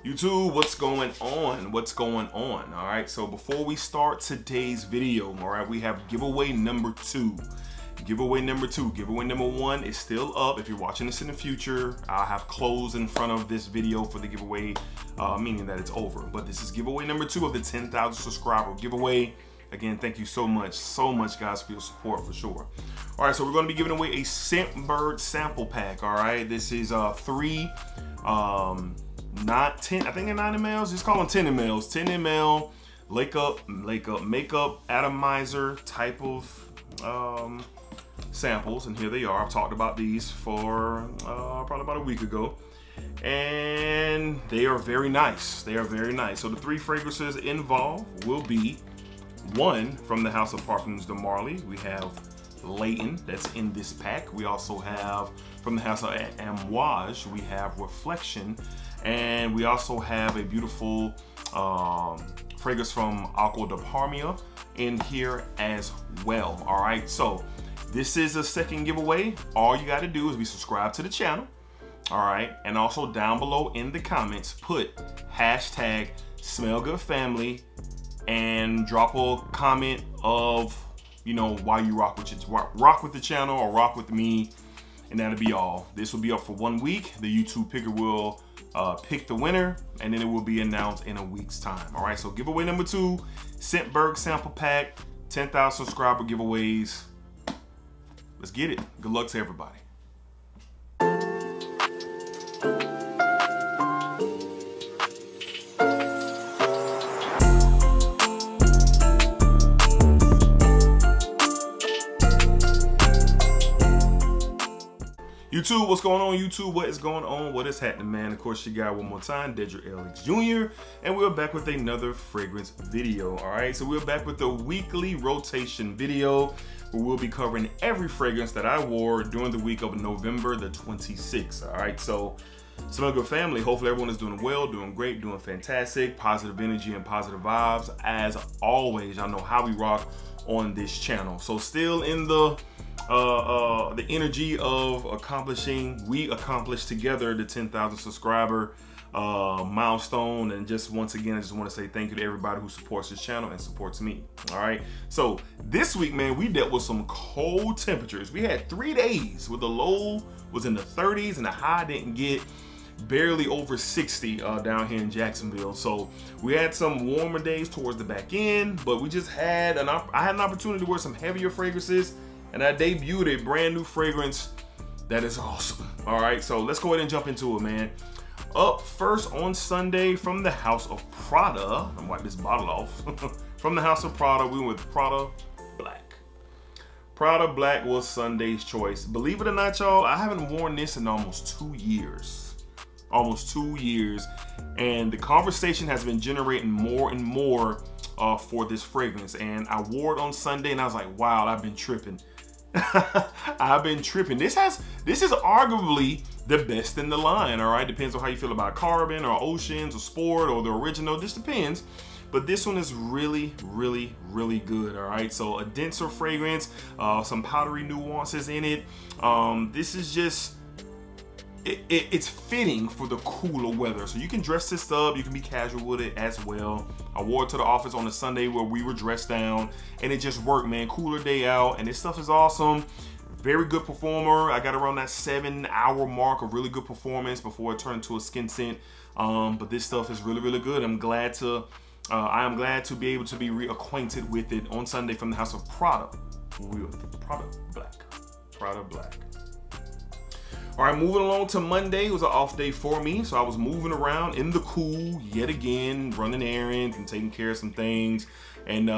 YouTube, what's going on? What's going on? All right, so before we start today's video, all right, we have giveaway number 2. Giveaway number 2. Giveaway number 1 is still up. If you're watching this in the future, I'll have closed in front of this video for the giveaway, meaning that it's over. But this is giveaway number 2 of the 10,000 subscriber giveaway. Again, thank you so much guys for your support for sure. All right, so we're going to be giving away a Scentbird sample pack. All right, this is 3 not 10, I think they're 9 mLs, just call them 10 mLs. 10 ml makeup atomizer type of samples, and here they are. I've talked about these for probably about a week ago, and they are very nice. They are very nice. So the 3 fragrances involved will be 1 from the House of Parfums de Marly. We have Layton, that's in this pack. We also have from the House of ANNOUCED, we have Reflection, and we also have a beautiful fragrance from Acqua di Parma in here as well. All right, so this is a second giveaway. All you got to do is be subscribed to the channel, all right, and also down below in the comments put hashtag #SmellGoodFamily and drop a comment of, you know, why you rock with the channel or rock with me, and that'll be all. This will be up for 1 week. The YouTube picker will pick the winner, and then it will be announced in a week's time. All right, so giveaway number 2, Scentbird sample pack, 10,000 subscriber giveaways. Let's get it. Good luck to everybody. YouTube, what's going on? YouTube, what is going on? What is happening, man? Of course, your guy one more time, DEDRICKHJR, and we're back with another fragrance video. All right, so we're back with the weekly rotation video where we'll be covering every fragrance that I wore during the week of November the 26th. All right, so Smell Good family, hopefully everyone is doing well, doing great, doing fantastic, positive energy and positive vibes. As always, y'all know how we rock on this channel. So still in the energy of we accomplished together the 10,000 subscriber milestone, and just once again I just want to say thank you to everybody who supports this channel and supports me. All right, so this week, man, we dealt with some cold temperatures. We had 3 days where the low was in the 30s and the high didn't get barely over 60 down here in Jacksonville. So we had some warmer days towards the back end, but we just had I had an opportunity to wear some heavier fragrances, and I debuted a brand new fragrance that is awesome. All right, so let's go ahead and jump into it, man. Up first on Sunday from the House of Prada, I'm wipe this bottle off. From the House of Prada, we went with Prada Black. Prada Black was Sunday's choice. Believe it or not, y'all, I haven't worn this in almost 2 years. Almost 2 years, and the conversation has been generating more and more for this fragrance. And I wore it on Sunday, and I was like, wow, I've been tripping. I've been tripping. This is arguably the best in the line. All right, depends on how you feel about Carbon or Oceans or Sport or the original. This depends, but this one is really good. All right, so a denser fragrance, some powdery nuances in it. This is just it's fitting for the cooler weather, so you can dress this up, you can be casual with it as well. I wore it to the office on a Sunday where we were dressed down, and it just worked, man. Cooler day out, and this stuff is awesome. Very good performer. I got around that 7-hour mark of really good performance before it turned to a skin scent. But this stuff is really good. I am glad to be able to be reacquainted with it on Sunday from the House of Prada. Prada Black. All right, moving along to Monday. It was an off day for me, so I was moving around in the cool yet again, running errands and taking care of some things. And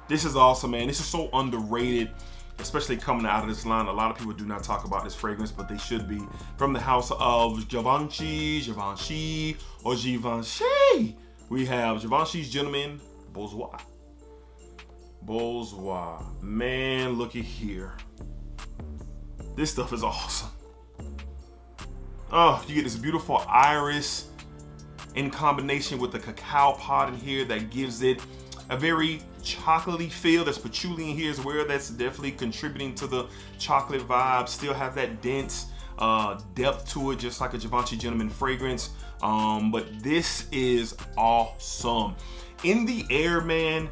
this is awesome, man. This is so underrated, especially coming out of this line. A lot of people do not talk about this fragrance, but they should be. From the House of Givenchy, we have Givenchy's Gentleman Bourgeois. Man, look at here. This stuff is awesome. Oh, you get this beautiful iris in combination with the cacao pod in here that gives it a very chocolatey feel. There's patchouli in here as well. That's definitely contributing to the chocolate vibe. Still have that dense depth to it, just like a Givenchy Gentleman fragrance. But this is awesome. In the air, man,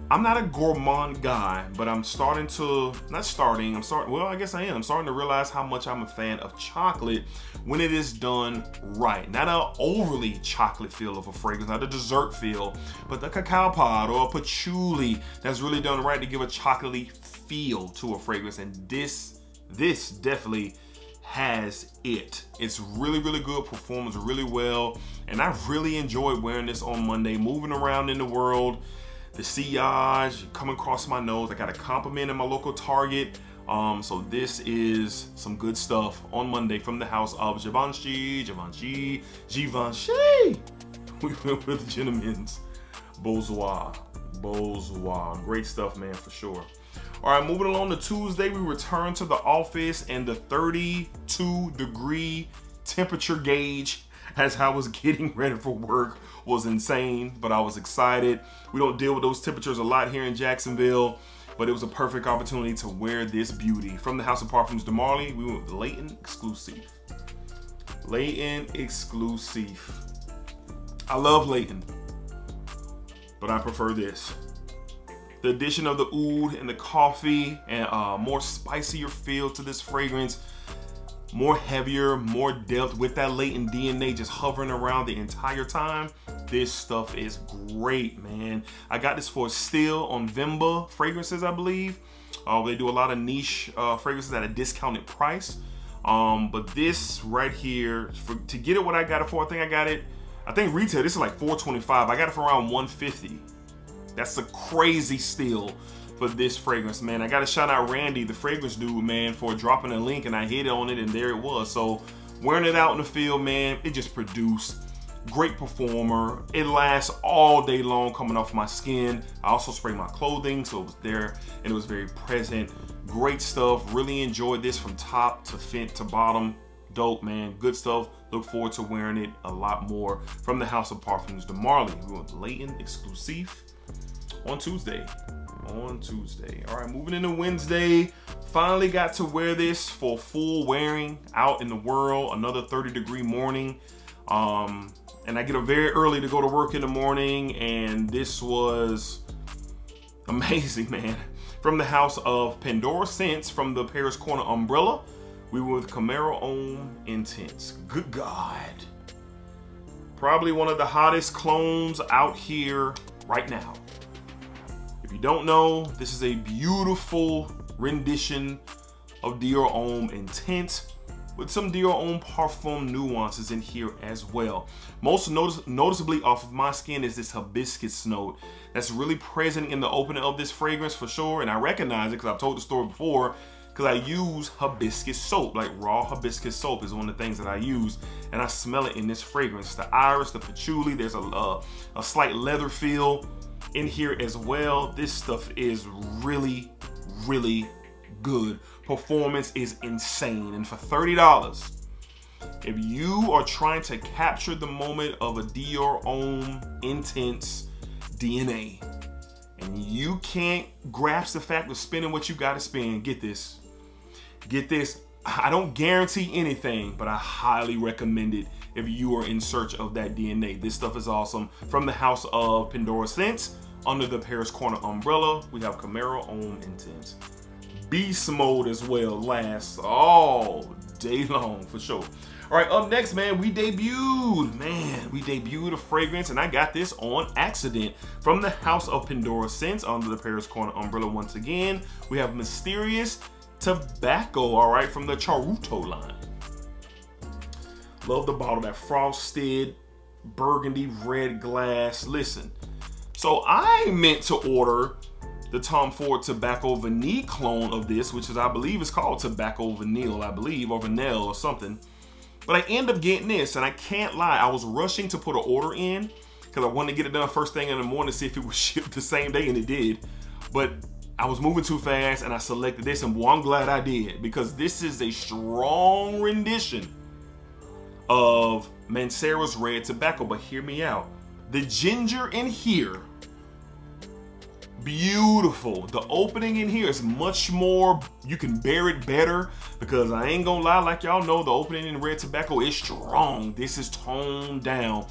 I'm not a gourmand guy, but I'm starting to, well, I guess I am starting to realize how much I'm a fan of chocolate when it is done right. Not an overly chocolate feel of a fragrance, not a dessert feel, but the cacao pod or a patchouli that's really done right to give a chocolatey feel to a fragrance. And this definitely has it. It's really, really good, performs really well. And I really enjoyed wearing this on Monday, moving around in the world. The sillage coming across my nose. I got a compliment in my local Target. So this is some good stuff on Monday from the house of Givenchy. We went with Gentleman's Bourgeois. Great stuff, man, for sure. All right, moving along to Tuesday, we return to the office, and the 32-degree temperature gauge as I was getting ready for work was insane, but I was excited. We don't deal with those temperatures a lot here in Jacksonville, but it was a perfect opportunity to wear this beauty. From the House of Parfums de Marly, we went with Leighton Exclusive. Leighton Exclusive. I love Leighton, but I prefer this. The addition of the oud and the coffee and more spicier feel to this fragrance. More heavier, more depth with that Leighton DNA just hovering around the entire time. This stuff is great, man. I got this for a steal on Vimba Fragrances, I believe. They do a lot of niche fragrances at a discounted price. But this right here, to get it what I got it for, I think retail, this is like $425. I got it for around $150. That's a crazy steal for this fragrance, man. I gotta shout out Randy, the fragrance dude, man, for dropping a link, and I hit on it and there it was. So wearing it out in the field, man, it just produced. Great performer. It lasts all day long coming off my skin. I also spray my clothing, so it was there and it was very present. Great stuff. Really enjoyed this from top to bottom. Dope, man. Good stuff. Look forward to wearing it a lot more. From the House of Parfums de Marly, we went Leighton Exclusive on Tuesday. All right, moving into Wednesday. Finally got to wear this for full wearing out in the world. Another 30-degree morning. And I get up very early to go to work in the morning, and this was amazing, man. From the house of Pandora Scents, from the Paris Corner umbrella, we were with Camaro Homme Intense. Good God. Probably one of the hottest clones out here right now. If you don't know, this is a beautiful rendition of Dior Homme Intense with some Dior Homme Parfum nuances in here as well. Most noticeably off of my skin is this hibiscus note that's really present in the opening of this fragrance for sure, and I recognize it because I've told the story before, because I use hibiscus soap, like raw hibiscus soap is one of the things that I use, and I smell it in this fragrance. The iris, the patchouli, there's a slight leather feel in here as well. This stuff is really, really good. Performance is insane, and for $30, if you are trying to capture the moment of a Dior Homme Intense DNA and you can't grasp the fact of spending what you gotta spend, get this. Get this. I don't guarantee anything, but I highly recommend it if you are in search of that DNA. This stuff is awesome. From the house of Pandora Scents, under the Paris Corner umbrella, we have Camaro Homme Intense. Beast mode as well, lasts all day long for sure. All right, up next, man, we debuted a fragrance, and I got this on accident. From the house of Pandora Scents, under the Paris Corner umbrella once again, we have Mysterious Tobacco, all right, from the Charuto line. Love the bottle, that frosted burgundy red glass. Listen, so I meant to order the Tom Ford Tobacco Vanille clone of this, which is, I believe, is called Tobacco Vanille, I believe, or Vanille or something. But I end up getting this, and I can't lie, I was rushing to put an order in because I wanted to get it done first thing in the morning to see if it was shipped the same day, and it did. But I was moving too fast, and I selected this, and boy, I'm glad I did, because this is a strong rendition of Mancera's Red Tobacco. But hear me out. The ginger in here beautiful. The opening in here is much more, you can bear it better, because I ain't gonna lie, like y'all know, the opening in red tobacco is strong. This is toned down.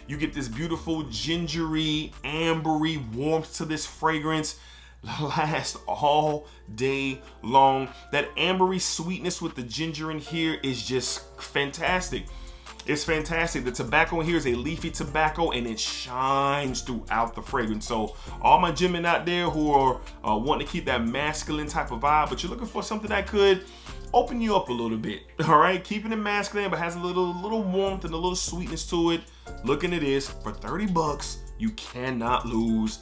You get this beautiful gingery, ambery warmth to this fragrance. Lasts all day long. That ambery sweetness with the ginger in here is just fantastic. It's fantastic. The tobacco in here is a leafy tobacco, and it shines throughout the fragrance. So all my gentlemen out there who are wanting to keep that masculine type of vibe, but you're looking for something that could open you up a little bit, all right? Keeping it masculine, but has a little warmth and a little sweetness to it. Looking at this, for 30 bucks, you cannot lose.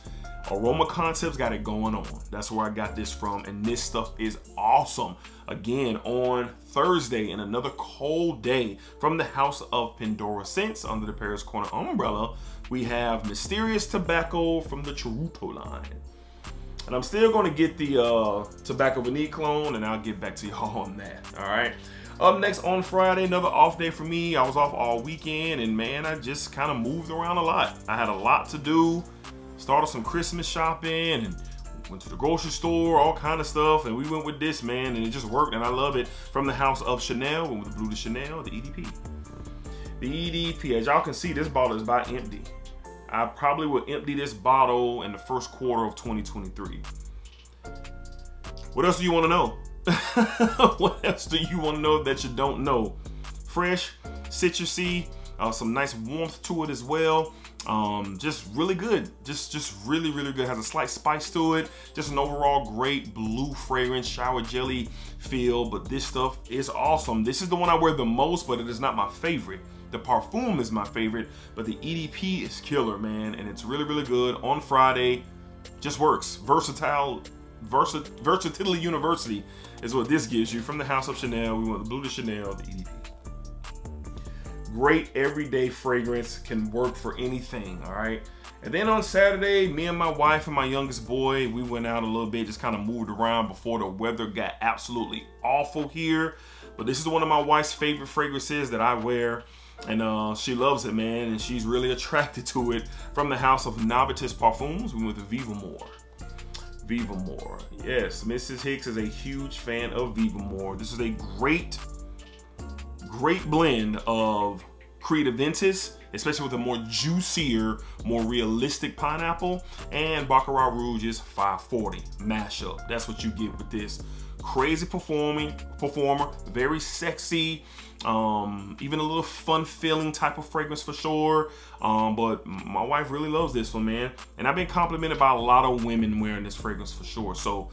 Aroma Concepts got it going on. That's where I got this from, and this stuff is awesome. Again, on Thursday, in another cold day, from the House of Pandora Scents under the Paris Corner umbrella, we have Mysterious Tobacco from the Charuto line. And I'm still gonna get the Tobacco Vanille clone, and I'll get back to y'all on that, all right? Up next on Friday, another off day for me. I was off all weekend, and man, I just kind of moved around a lot. I had a lot to do. Started some Christmas shopping and went to the grocery store, all kind of stuff, and we went with this, man, and it just worked, and I love it. From the House of Chanel, went with the Blue de Chanel, the EDP. The EDP, as y'all can see, this bottle is about empty. I probably will empty this bottle in the first quarter of 2023. What else do you want to know? What else do you want to know that you don't know? Fresh, citrusy, some nice warmth to it as well. Just really good. Just really good. Has a slight spice to it. Just an overall great blue fragrance, shower jelly feel. But this stuff is awesome. This is the one I wear the most, but it is not my favorite. The Parfum is my favorite, but the EDP is killer, man, and it's really good. On Friday, just works. Versatility University is what this gives you. From the House of Chanel, we want the Blue de Chanel, the EDP. Great everyday fragrance, can work for anything, all right? And then on Saturday, me and my wife and my youngest boy, we went out a little bit, just kind of moved around before the weather got absolutely awful here. But this is one of my wife's favorite fragrances that I wear, and she loves it, man, and she's really attracted to it. From the House of Novitis Parfums, we went to Viva More. Viva More, yes, Mrs. Hicks is a huge fan of Viva More. This is a great blend of Creed Aventus, especially with a more juicier, more realistic pineapple, and Baccarat Rouge's 540 mashup. That's what you get with this. Crazy performer, very sexy, even a little fun feeling type of fragrance for sure. But my wife really loves this one, man. And I've been complimented by a lot of women wearing this fragrance for sure. So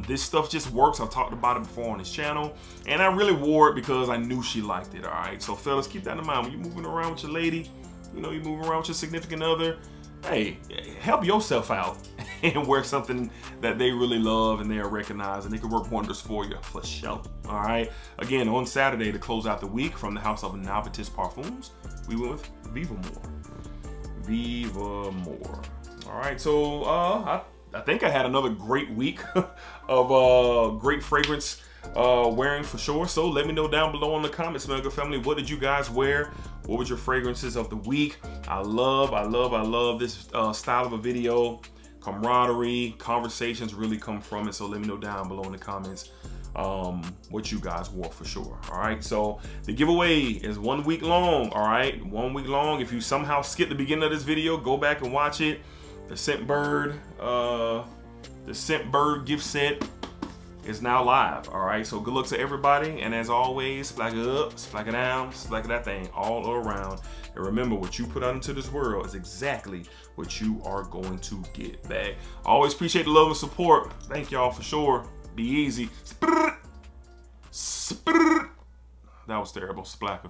this stuff just works. I've talked about it before on this channel, and I really wore it because I knew she liked it. All right, so fellas, keep that in mind when you're moving around with your lady. You know, you're moving around with your significant other. Hey, help yourself out and wear something that they really love and they recognize, and they can work wonders for you, for sure. All right. Again, on Saturday to close out the week, from the House of Novitis Parfums, we went with Viva More. Viva More. All right. So I think I had another great week of great fragrance wearing for sure. So let me know down below in the comments, Smell Good family, what did you guys wear? What was your fragrances of the week? I love this style of a video. Camaraderie, conversations really come from it. So let me know down below in the comments what you guys wore for sure. All right, so the giveaway is 1 week long. All right, 1 week long. If you somehow skipped the beginning of this video, go back and watch it. The Scentbird gift set is now live. All right, so good luck to everybody, and as always, splack it up, splack it down, splack that thing all around. And remember, what you put out into this world is exactly what you are going to get back. Always appreciate the love and support. Thank y'all for sure. Be easy. That was terrible. Splacker.